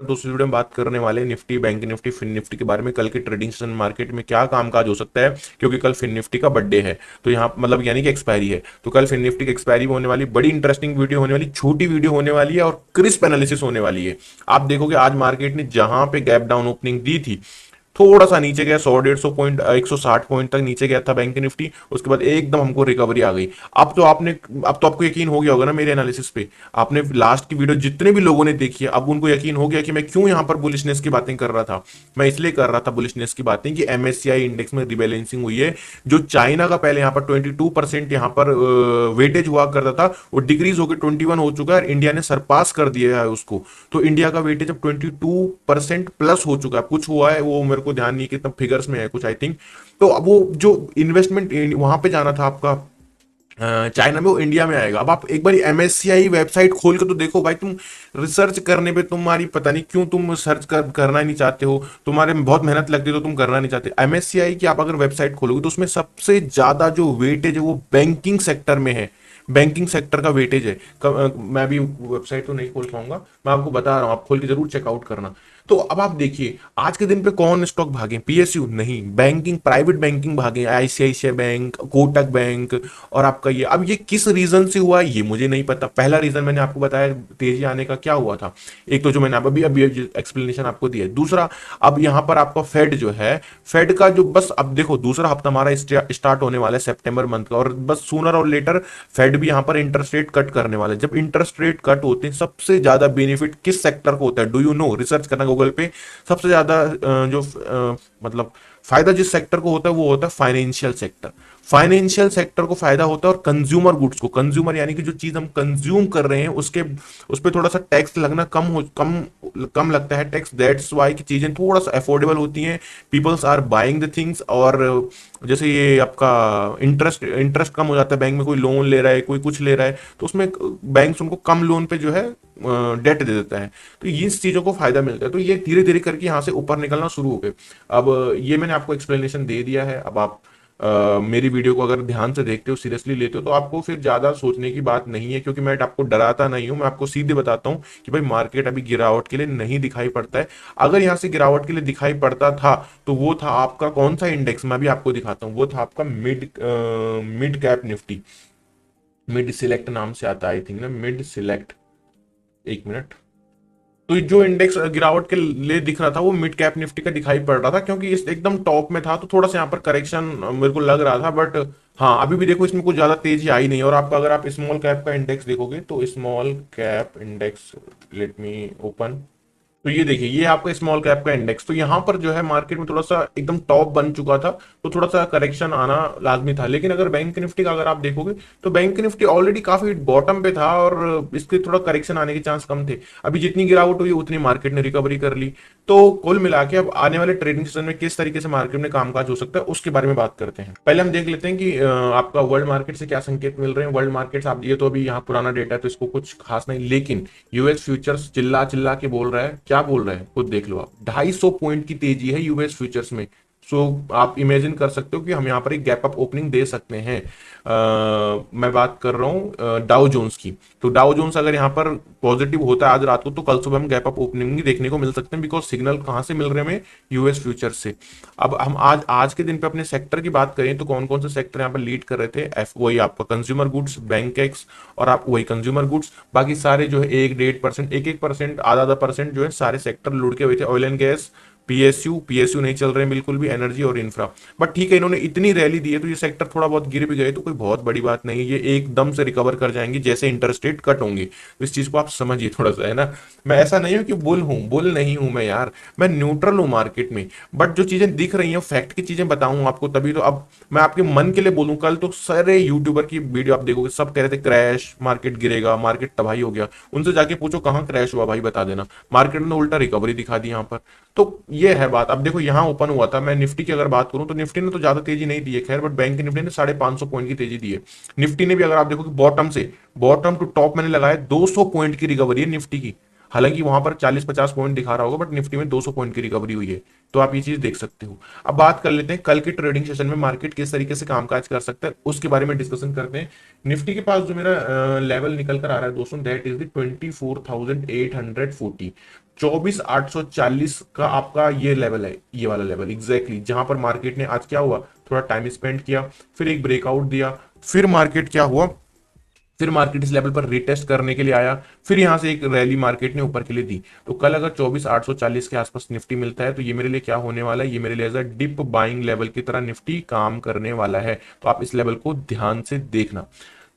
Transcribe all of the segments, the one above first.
दोस्तों वीडियो में बात करने वाले हैं Nifty, bank Nifty, fin Nifty के बारे में। कल के ट्रेडिंग सेशन मार्केट में क्या कामकाज हो सकता है, क्योंकि कल फिन निफ्टी का बर्थडे है। तो यहाँ मतलब यानी कि एक्सपायरी है, तो कल फिन निफ्टी की एक्सपायरी होने वाली, बड़ी इंटरेस्टिंग वीडियो होने वाली, छोटी वीडियो होने वाली है और क्रिस्प एनालिसिस होने वाली है। आप देखोगे आज मार्केट ने जहां पे गैप डाउन ओपनिंग दी थी, थोड़ा सा नीचे गया, 100 150 पॉइंट 160 पॉइंट तक नीचे गया था बैंक निफ्टी। उसके बाद एकदम हमको रिकवरी आ गई। अब तो आपको यकीन हो गया होगा ना मेरे एनालिसिस पे। आपने लास्ट की वीडियो जितने भी लोगों ने देखी है, अब उनको यकीन हो गया कि मैं क्यों यहाँ पर बुलिशनेस की बातें कर रहा था। मैं इसलिए कर रहा था बुलिशनेस की बातें कि एमएससीआई इंडेक्स में रिबैलेंसिंग हुई है। जो चाइना का पहले यहाँ पर 22% यहाँ पर वेटेज हुआ करता था, वो डिक्रीज होकर 21 हो चुका है और इंडिया ने सरपास कर दिया है उसको। तो इंडिया का वेटेज अब 22% प्लस हो चुका है। कुछ हुआ है वो मेरे को ध्यान नहीं कितना फिगर्स में है कुछ, आई थिंक। तो अब वो जो इन्वेस्टमेंट वहां पे जाना था आपका चाइना में, वो इंडिया में आएगा। अब आप एक बार एमएससीआई वेबसाइट खोल के तो देखो भाई, तुम रिसर्च करने पे तुम्हारी पता नहीं क्यों तुम करना नहीं चाहते हो। तुम्हारे में बहुत मेहनत लगती है तो तुम करना नहीं चाहते। एमएससीआई की आप अगर वेबसाइट खोलोगे तो उसमें सबसे ज्यादा जो वेटेज है वो बैंकिंग सेक्टर में है। बैंकिंग सेक्टर का वेटेज है। मैं भी वेबसाइट तो नहीं खोल पाऊंगा, मैं आपको बता रहा हूँ, आप खोल के जरूर चेकआउट करना। तो अब आप देखिए आज के दिन पे कौन स्टॉक भागे, पीएसयू नहीं, बैंकिंग, प्राइवेट बैंकिंग भागे, आईसीआईसीआई बैंक, कोटक बैंक। और आपका ये, अब ये किस रीजन से हुआ ये मुझे नहीं पता। पहला रीजन मैंने आपको बताया तेजी आने का क्या हुआ था, एक तो जो मैंने अभी अभी एक्सप्लेनेशन आपको दिया है। दूसरा, अब यहां पर आपका फेड जो है, फेड का जो, बस अब देखो दूसरा हफ्ता हमारा स्टार्ट होने वाला है सितंबर मंथ का, और बस सूनर और लेटर फेड भी यहां पर इंटरेस्ट रेट कट करने वाला है। जब इंटरेस्ट रेट कट होते हैं, सबसे ज्यादा बेनिफिट किस सेक्टर को होता है, डू यू नो? रिसर्च करना गूगल पे। सबसे ज्यादा मतलब फायदा जिस सेक्टर को होता है वो होता है फाइनेंशियल सेक्टर। फाइनेंशियल सेक्टर को फायदा होता है, और कंज्यूमर गुड्स को, कंज्यूमर यानी कि जो चीज हम कंज्यूम कर रहे हैं उसके, उस पर थोड़ा सा टैक्स लगना कम लगता है टैक्स। दैट्स वाई की चीजें थोड़ा सा अफोर्डेबल होती हैं। Peoples are buying the things. और जैसे ये आपका इंटरेस्ट इंटरेस्ट कम हो जाता है, बैंक में कोई लोन ले रहा है, कोई कुछ ले रहा है, तो उसमें बैंक्स उनको कम लोन पे जो है डेट दे देता है। तो ये इस चीजों को फायदा मिलता है। तो ये धीरे धीरे करके यहाँ से ऊपर निकलना शुरू हो गए। अब ये मैंने आपको एक्सप्लेनेशन दे दिया है। अब आप मेरी वीडियो को अगर ध्यान से देखते हो, सीरियसली लेते हो, तो आपको फिर ज्यादा सोचने की बात नहीं है, क्योंकि मैं आपको डराता नहीं हूं। मैं आपको सीधे बताता हूं कि भाई मार्केट अभी गिरावट के लिए नहीं दिखाई पड़ता है। अगर यहां से गिरावट के लिए दिखाई पड़ता था तो वो था आपका कौन सा इंडेक्स, मैं भी आपको दिखाता हूं। वो था आपका mid cap Nifty. Mid select नाम से आता है आई थिंक ना, मिड सिलेक्ट। एक मिनट। तो जो इंडेक्स गिरावट के लिए दिख रहा था वो मिड कैप निफ्टी का दिखाई पड़ रहा था, क्योंकि इस एकदम टॉप में था। तो थोड़ा सा यहाँ पर करेक्शन मेरे को लग रहा था, बट हाँ अभी भी देखो इसमें कुछ ज्यादा तेजी आई नहीं। और आपका अगर आप स्मॉल कैप का इंडेक्स देखोगे तो small cap index, let me open. तो ये देखिए, ये आपका स्मॉल कैप का इंडेक्स। तो यहाँ पर जो है मार्केट में थोड़ा सा एकदम टॉप बन चुका था, तो थोड़ा सा करेक्शन आना लाजमी था। लेकिन अगर बैंक निफ्टी का अगर आप देखोगे तो बैंक निफ्टी ऑलरेडी काफी बॉटम पे था, और इसके थोड़ा करेक्शन आने के चांस कम थे। अभी जितनी गिरावट हुई उतनी मार्केट ने रिकवरी कर ली। तो कुल मिला के अब आने वाले ट्रेडिंग सेशन में किस तरीके से मार्केट में कामकाज हो सकता है उसके बारे में बात करते हैं। पहले हम देख लेते हैं कि आपका वर्ल्ड मार्केट से क्या संकेत मिल रहे हैं। वर्ल्ड मार्केट आप, ये तो अभी यहाँ पुराना डेटा है तो इसको कुछ खास नहीं, लेकिन यूएस फ्यूचर्स चिल्ला चिल्ला के बोल रहा है। क्या बोल रहा है खुद देख लो आप, 250 पॉइंट की तेजी है यूएस फ्यूचर्स में। सो आप इमेजिन कर सकते हो कि हम यहाँ पर एक गैप अप ओपनिंग दे सकते हैं। मैं बात कर रहा हूँ डाउ जोन्स की। तो डाउ जोन्स अगर यहाँ पर पॉजिटिव होता है आज रात को, तो कल सुबह हम गैप अप ओपनिंग भी देखने को मिल सकते हैं, बिकॉज सिग्नल कहाँ से मिल रहे हैं हमें, यूएस फ्यूचर से। अब हम आज आज के दिन पे अपने सेक्टर की बात करें तो कौन कौन से सेक्टर यहाँ पर लीड कर रहे थे। एफ वही आपका कंज्यूमर गुड्स, बैंक एक्स, और आप वही कंज्यूमर गुड्स। बाकी सारे जो है 1 1.5%, 1 1%, आधा आधा परसेंट जो है सारे सेक्टर लुढ़के हुए थे। ऑयल एंड गैस, पीएसयू नहीं चल रहे हैं बिल्कुल भी, एनर्जी और इंफ्रा। बट ठीक है, इन्होंने इतनी रैली दी है तो ये सेक्टर थोड़ा बहुत गिर भी गए तो कोई बहुत बड़ी बात नहीं है। ये एकदम से रिकवर कर जाएंगे जैसे इंटरेस्ट रेट कट होंगे। तो इस चीज को आप समझिए थोड़ा सा, है ना। मैं ऐसा नहीं हूं कि बुल नहीं हूं मैं यार, मैं न्यूट्रल हूं मार्केट में। बट जो चीजें दिख रही हैं फैक्ट की चीजें बताऊं आपको तभी तो। अब मैं आपके मन के लिए बोलूं, कल तो सारे यूट्यूबर की वीडियो आप देखोगे, सब कह रहे थे क्रैश, मार्केट गिरेगा, मार्केट तबाही हो गया। उनसे जाके पूछो कहाँ क्रैश हुआ भाई, बता देना। मार्केट ने उल्टा रिकवरी दिखा दी यहाँ पर। तो ये है बात। अब देखो यहाँ ओपन हुआ था, मैं निफ्टी की अगर बात करूं तो निफ्टी ने तो ज्यादा तेजी नहीं दी है खैर, बट बैंक निफ्टी ने 550 पॉइंट की तेजी दी है। निफ्टी ने भी अगर आप देखो कि बॉटम से, बॉटम टू टॉप मैंने लगाया 200 पॉइंट की रिकवरी है निफ्टी की। हालांकि वहां पर 40 50 पॉइंट दिखा रहा होगा, बट निफ्टी में 200 पॉइंट की रिकवरी हुई है। तो आप ये चीज देख सकते हो। अब बात कर लेते हैं कल के ट्रेडिंग सेशन में मार्केट किस तरीके से कामकाज कर सकता है, उसके बारे में डिस्कशन करते हैं। निफ्टी के पास जो मेरा लेवल निकल कर आ रहा है दोस्तों, दैट इज द 24,840। 24,840 का आपका ये लेवल है, ये वाला लेवल एग्जैक्टली जहां पर मार्केट ने आज क्या हुआ, थोड़ा टाइम स्पेंड किया, फिर एक ब्रेकआउट दिया, फिर मार्केट क्या हुआ, फिर मार्केट इस लेवल पर रिटेस्ट करने के लिए आया, फिर यहां से एक रैली मार्केट ने ऊपर के लिए दी। तो कल अगर 24,840 के आसपास निफ्टी मिलता है तो ये मेरे लिए क्या होने वाला है, ये मेरे लिए as a dip buying level की तरह निफ्टी काम करने वाला है। तो आप इस लेवल को ध्यान से देखना।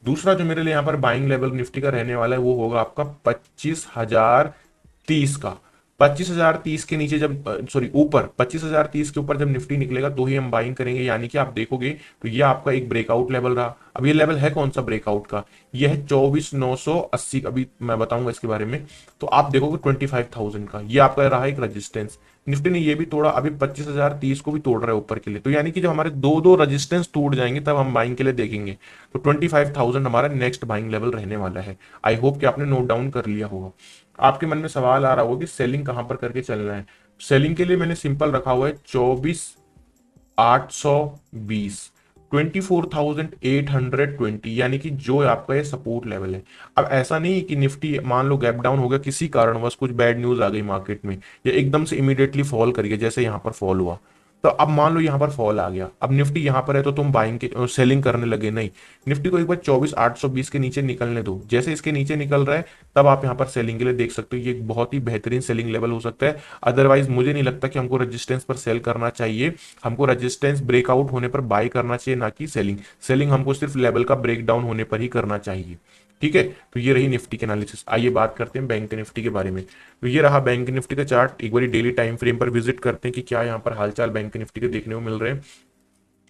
दूसरा जो मेरे लिए यहाँ पर बाइंग लेवल निफ्टी का रहने वाला है वो होगा आपका 25,030 का। 25,030 के नीचे जब, सॉरी ऊपर 25,030 के ऊपर जब निफ्टी निकलेगा तो ही हम बाइंग करेंगे। यानी कि आप देखोगे तो ये आपका एक ब्रेकआउट लेवल रहा। अब ये लेवल है कौन सा ब्रेकआउट का, ये है 24,980। अभी मैं बताऊंगा इसके बारे में। तो आप देखोगे 25,000 का ये आपका रहा एक रजिस्टेंस। निफ्टी ने ये भी तोड़ा, अभी 25,030 को भी तोड़ रहा है ऊपर के लिए। तो यानी कि जब हमारे दो दो रजिस्टेंस टूट जाएंगे तब हम बाइंग के लिए देखेंगे। तो 25,000 हमारा नेक्स्ट बाइंग लेवल रहने वाला है। आई होप कि आपने नोट डाउन कर लिया होगा। आपके मन में सवाल आ रहा होगा कि सेलिंग कहां पर करके चलना है। सेलिंग के लिए मैंने सिंपल रखा हुआ है 24,820, 24,820, यानी कि जो आपका ये सपोर्ट लेवल है। अब ऐसा नहीं कि निफ्टी मान लो गैप डाउन हो गया, किसी कारणवश कुछ बैड न्यूज आ गई मार्केट में, या एकदम से इमीडिएटली फॉल कर गया जैसे यहां पर फॉल हुआ, तो अब मान लो यहां पर फॉल आ गया, अब निफ्टी यहां पर है तो तुम बाइंग के सेलिंग करने लगे, नहीं। निफ्टी को एक बार 24,820 के नीचे निकलने दो, जैसे इसके नीचे निकल रहा है तब आप यहां पर सेलिंग के लिए देख सकते हो। ये एक बहुत ही बेहतरीन सेलिंग लेवल हो सकता है। अदरवाइज मुझे नहीं लगता कि हमको रेजिस्टेंस पर सेल करना चाहिए। हमको रेजिस्टेंस ब्रेकआउट होने पर बाय करना चाहिए, ना कि सेलिंग। सेलिंग हमको सिर्फ लेवल का ब्रेकडाउन होने पर ही करना चाहिए। ठीक है, तो ये रही निफ्टी के एनालिसिस। आइए बात करते हैं बैंक निफ्टी के बारे में। तो ये रहा बैंक निफ्टी का चार्ट। एक बार डेली टाइम फ्रेम पर विजिट करते हैं कि क्या यहाँ पर हालचाल बैंक निफ्टी के देखने को मिल रहे हैं।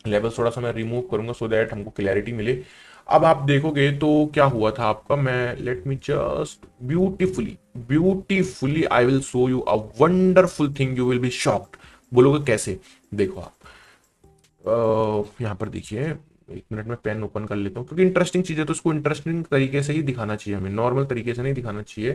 लेवल थोड़ा सा मैं रिमूव करूंगा सो दैट हमको क्लैरिटी मिले। अब आप देखोगे तो क्या हुआ था आपका, मैं let me just beautifully beautifully I will show you a wonderful thing, you will be shocked. बोलोगे कैसे, देखो आप यहाँ पर देखिए। एक मिनट में पेन ओपन कर लेता हूँ, क्योंकि इंटरेस्टिंग चीज है तो उसको इंटरेस्टिंग तरीके से ही दिखाना चाहिए, हमें नॉर्मल तरीके से नहीं दिखाना चाहिए।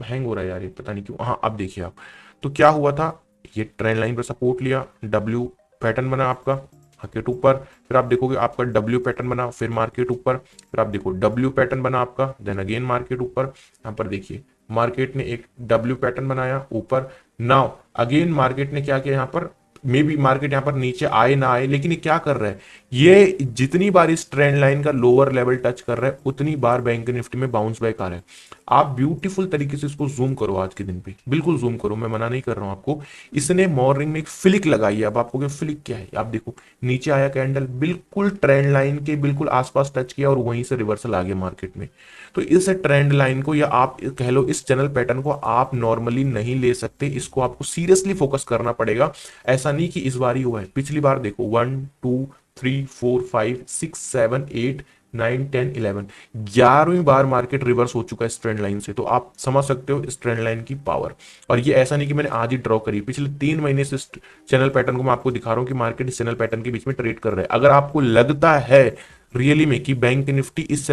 हैंग हो रहा है यार ये, पता नहीं क्यों। हाँ अब देखिए आप, तो क्या हुआ था, ये ट्रेंड लाइन पर सपोर्ट लिया, डब्ल्यू पैटर्न बना आपका मार्केट ऊपर, फिर आप देखोगे आपका डब्ल्यू पैटर्न बना, फिर मार्केट ऊपर, फिर आप देखो डब्ल्यू पैटर्न बना आपका, देन अगेन मार्केट ऊपर। यहाँ पर देखिए मार्केट ने एक डब्ल्यू पैटर्न बनाया ऊपर, नाउ अगेन मार्केट ने क्या किया, यहाँ पर मे बी मार्केट यहाँ पर नीचे आए ना आए, लेकिन ये क्या कर रहा है, ये जितनी बार इस ट्रेंड लाइन का लोअर लेवल टच कर रहा है उतनी बार बैंक निफ्टी में बाउंस बैक आ रहा है। आप ब्यूटीफुल तरीके से इसको जूम करो आज के दिन पे, बिल्कुल जूम करो, मैं मना नहीं कर रहा हूं आपको। इसने मॉर्निंग में एक फ्लिक लगाई है। अब आपको फ्लिक क्या है, आप देखो नीचे आया कैंडल, बिल्कुल ट्रेंड लाइन के बिल्कुल आसपास टच किया और वहीं से रिवर्सल आ गया मार्केट में। तो इस ट्रेंड लाइन को, या आप कह लो इस चैनल पैटर्न को, आप नॉर्मली नहीं ले सकते, इसको आपको सीरियसली फोकस करना पड़ेगा। ऐसा नहीं कि इस बार ही हुआ है, पिछली बार देखो 1 2 3 4 5 6 7 8 9 10 11, 11वीं बार मार्केट रिवर्स हो चुका है इस ट्रेंड लाइन से। तो आप समझ सकते हो इस ट्रेंड लाइन की पावर। और ये ऐसा नहीं कि मैंने आज ही ड्रॉ करी, पिछले 3 महीने से इस चैनल पैटर्न को मैं आपको दिखा रहा हूं कि मार्केट इस चैनल पैटर्न के बीच में ट्रेड कर रहा है। अगर आपको लगता है रियली में कि बैंक निफ्टी इस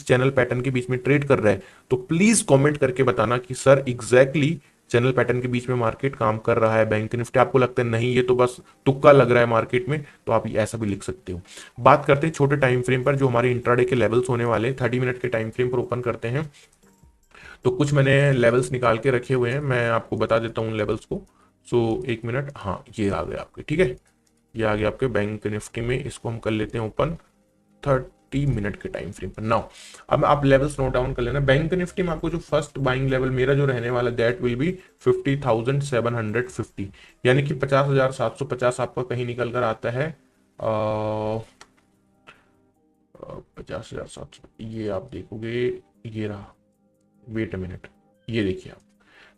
चैनल पैटर्न के बीच में ट्रेड कर रहा है, तो प्लीज कमेंट करके बताना कि सर एग्जैक्टली चैनल पैटर्न के बीच में मार्केट काम कर रहा है। बैंक निफ्टी आपको लगता है नहीं ये तो बस तुक्का लग रहा है मार्केट में, तो आप ऐसा भी लिख सकते हो। बात करते हैं छोटे टाइम फ्रेम पर, जो हमारे इंट्राडे के लेवल्स होने वाले 30 मिनट के टाइम फ्रेम पर ओपन करते हैं। तो कुछ मैंने लेवल्स निकाल के रखे हुए हैं, मैं आपको बता देता हूँ लेवल्स को। सो एक मिनट, हाँ ये आ गए आपके, ठीक है, ये आ गया आपके बैंक निफ्टी में। इसको हम कर लेते हैं ओपन 30 मिनट के टाइम फ्रेम पर। नाउ अब आप लेवल्स नोट डाउन कर लेना। बैंक निफ्टी में आपको जो फर्स्ट बाइंग लेवल मेरा जो रहने वाला दैट विल बी 50,750, यानी कि 50,750 आपका कहीं निकल कर आता है 50,700। ये आप देखोगे, ये रहा, वेट अ मिनट, ये देखिए आप,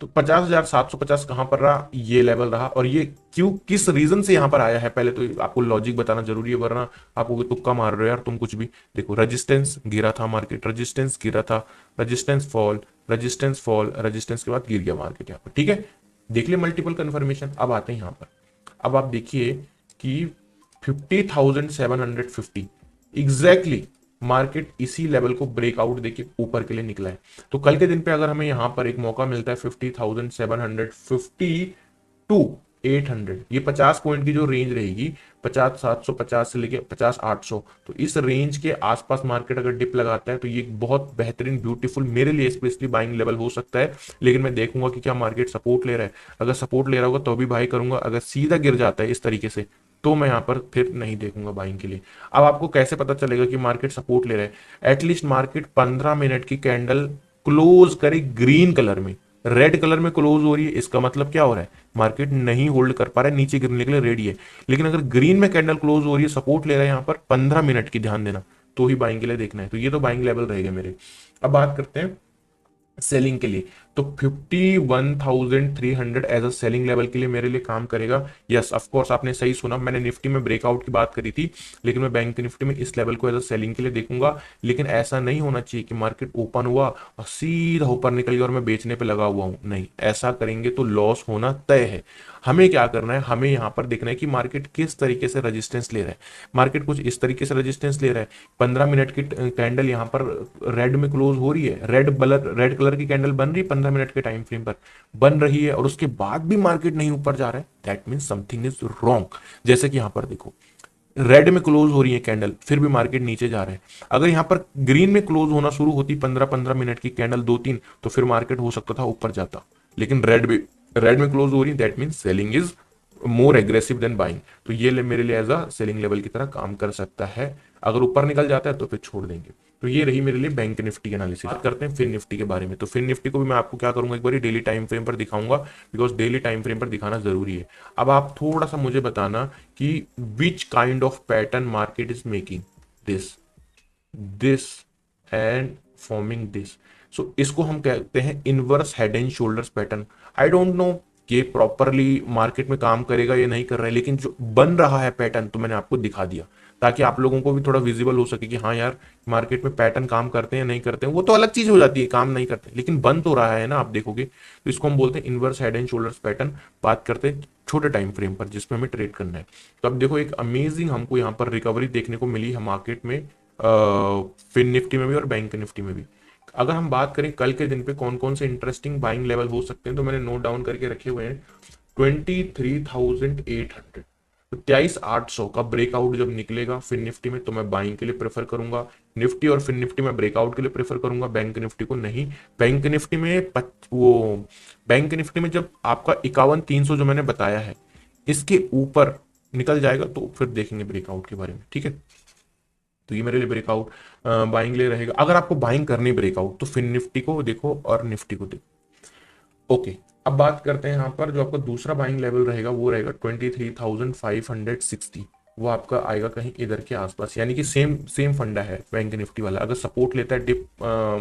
तो 50,750 कहां पर रहा, ये लेवल रहा। और ये क्यों, किस रीजन से यहां पर आया है, पहले तो आपको लॉजिक बताना जरूरी है, वरना आपको तुक्का मार रहे हो यार तुम कुछ भी। देखो रेजिस्टेंस गिरा था मार्केट, रेजिस्टेंस गिरा था, resistance fall, resistance fall, resistance के बाद गिर गया मार्केट यहाँ पर, ठीक है। देख लिया मल्टीपल कंफर्मेशन। अब आते हैं यहाँ पर, अब आप देखिए कि 50,750 एग्जैक्टली मार्केट इसी लेवल को ब्रेकआउट देके ऊपर के लिए निकला है। तो कल के दिन पे अगर हमें यहां पर एक मौका मिलता है 50,752 800, ये 50 पॉइंट की जो रेंज रहेगी, 50 700, 50 से लेके 50 800, तो इस रेंज के आसपास मार्केट अगर डिप लगाता है तो ये एक बहुत बेहतरीन ब्यूटीफुल मेरे लिए स्पेशली बाइंग लेवल हो सकता है। लेकिन मैं देखूंगा कि क्या मार्केट सपोर्ट ले रहा है, अगर सपोर्ट ले रहा होगा तो भी बाई करूंगा, अगर सीधा गिर जाता है इस तरीके से तो मैं यहाँ पर फिर नहीं देखूंगा बाइंग के लिए। अब आपको कैसे पता चलेगा कि मार्केट सपोर्ट ले रहा है? एटलीस्ट मार्केट 15 मिनट की कैंडल क्लोज करे ग्रीन कलर में, रेड कलर में क्लोज हो रही है, इसका मतलब क्या हो रहा है? मार्केट नहीं होल्ड कर पा रहा है, नीचे गिरने के लिए रेडी है। लेकिन अगर ग्रीन में कैंडल क्लोज हो रही है, सपोर्ट ले रहा है यहाँ पर 15 मिनट की, ध्यान देना, तो ही बाइंग के लिए देखना है। तो ये तो बाइंग लेवल रहेगा मेरे। अब बात करते हैं सेलिंग के लिए, तो 51,300 एज अ सेलिंग लेवल के लिए मेरे लिए काम करेगा। यस ऑफ कोर्स, आपने सही सुना, मैंने निफ्टी में ब्रेकआउट की बात करी थी, लेकिन मैं बैंक निफ्टी में इस लेवल को एज अ सेलिंग के लिए देखूंगा। लेकिन ऐसा नहीं होना चाहिए कि मार्केट ओपन हुआ और सीधा ऊपर निकल गया और मैं बेचने पे लगा हुआ हूं, नहीं, ऐसा करेंगे तो लॉस होना तय है। हमें क्या करना है, हमें यहां पर देखना है कि मार्केट किस तरीके से रेजिस्टेंस ले रहा है। मार्केट कुछ इस तरीके से रेजिस्टेंस ले रहा है, 15 मिनट की कैंडल यहां पर रेड में क्लोज हो रही है, रेड कलर की कैंडल बन रही है 15 मिनट के टाइम फ्रेम पर बन रही है, और उसके बाद भी मार्केट नहीं ऊपर जा रहा है, that mean something is wrong. जैसे कि यहां पर देखो, रेड में क्लोज हो रही है कैंडल, फिर भी मार्केट नीचे जा रहा है। अगर यहां पर ग्रीन में क्लोज होना शुरू होती 15-15 मिनट की कैंडल दो तीन, तो फिर मार्केट हो सकता था ऊपर जाता। लेकिन रेड में क्लोज हो रही, that mean selling is more aggressive then buying. तो ये मेरे लिए एज अ सेलिंग लेवल की तरह काम कर सकता है। अगर ऊपर निकल जाता है तो फिर छोड़ देंगे। तो ये रही मेरे लिए बैंक निफ्टी एनालिसिस। बात करते हैं फिन निफ्टी के बारे में। तो फिन निफ्टी को भी मैं आपको क्या करूंगा, एक बार डेली टाइम फ्रेम पर दिखाऊंगा, बिकॉज डेली टाइम फ्रेम पर दिखाना जरूरी है। अब आप थोड़ा सा मुझे बताना कि which kind of pattern market is making this this and forming this. So इसको हम कहते हैं inverse head and shoulders pattern. I don't know कि प्रॉपरली मार्केट में काम करेगा या नहीं कर रहा है, लेकिन जो बन रहा है पैटर्न तो मैंने आपको दिखा दिया, ताकि आप लोगों को भी थोड़ा विजिबल हो सके कि हाँ यार, मार्केट में पैटर्न काम करते हैं या नहीं करते हैं, वो तो अलग चीज हो जाती है, काम नहीं करते, लेकिन बन तो रहा है ना, आप देखोगे। तो इसको हम बोलते हैं inverse head and shoulders pattern. बात करते हैं छोटे टाइम फ्रेम पर जिसमें हमें ट्रेड करना है। तो अब देखो, एक अमेजिंग हमको यहाँ पर रिकवरी देखने को मिली है मार्केट में, फिन निफ्टी में भी और बैंक निफ्टी में भी। अगर हम बात करें कल के दिन पे कौन कौन से इंटरेस्टिंग बाइंग लेवल हो सकते हैं, तो मैंने नोट डाउन करके रखे हुए हैं। 23,800, तो 23,800 का ब्रेकआउट जब निकलेगा फिन निफ्टी में, तो मैं बाइंग के लिए प्रेफर करूंगा। निफ्टी और फिन निफ्टी में ब्रेकआउट के लिए प्रेफर करूंगा, बैंक निफ्टी को नहीं। बैंक निफ्टी में बैंक निफ्टी में जब आपका 51,300 जो मैंने बताया है, इसके ऊपर निकल जाएगा तो फिर देखेंगे ब्रेकआउट के बारे में, ठीक है। तो ये मेरे लिए ब्रेकआउट बाइंग ले रहेगा। अगर आपको बाइंग करनी ब्रेकआउट, तो फिन निफ्टी को देखो और निफ्टी को देखो। ओके, अब बात करते हैं यहाँ पर जो आपका दूसरा बाइंग लेवल रहेगा, वो रहेगा 23,560। वो आपका आएगा कहीं इधर के आसपास, यानी कि सेम सेम फंडा है बैंक निफ्टी वाला। अगर सपोर्ट लेता है, डिप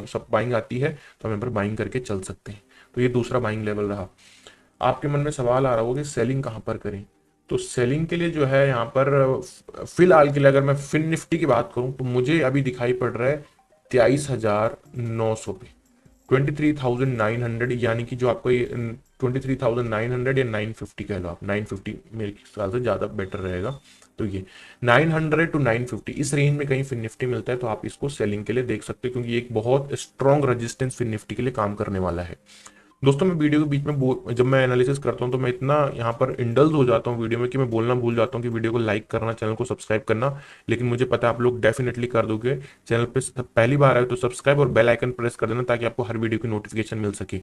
सब बाइंग आती है, तो हम यहाँ पर बाइंग करके चल सकते हैं। तो ये दूसरा बाइंग लेवल रहा। आपके मन में सवाल आ रहा होगा कि सेलिंग कहाँ पर करें। तो सेलिंग के लिए जो है यहाँ पर फिलहाल के लिए अगर मैं फिन निफ्टी की बात करूं, तो मुझे अभी दिखाई पड़ रहा है 23,900 पे, 23,900, यानी कि जो आपको ये 23,900 या 950 कह लो आप, 950 मेरे ख्याल से ज़्यादा बेटर रहेगा। तो ये 900 टू 950 इस रेंज में कहीं फिन निफ्टी मिलता है, तो आप इसको सेलिंग के लिए देख सकते हो, क्योंकि ये एक बहुत स्ट्रॉन्ग रेजिस्टेंस फिन निफ्टी के लिए काम करने वाला है। दोस्तों, मैं वीडियो के बीच में जब मैं एनालिसिस करता हूं, तो मैं इतना यहाँ पर इंडल्ज हो जाता हूँ वीडियो में कि मैं बोलना भूल जाता हूँ कि वीडियो को लाइक करना, चैनल को सब्सक्राइब करना। लेकिन मुझे पता है आप लोग डेफिनेटली कर दोगे। चैनल पे पहली बार आए तो सब्सक्राइब और बेल आइकन प्रेस कर देना, ताकि आपको हर वीडियो की नोटिफिकेशन मिल सके।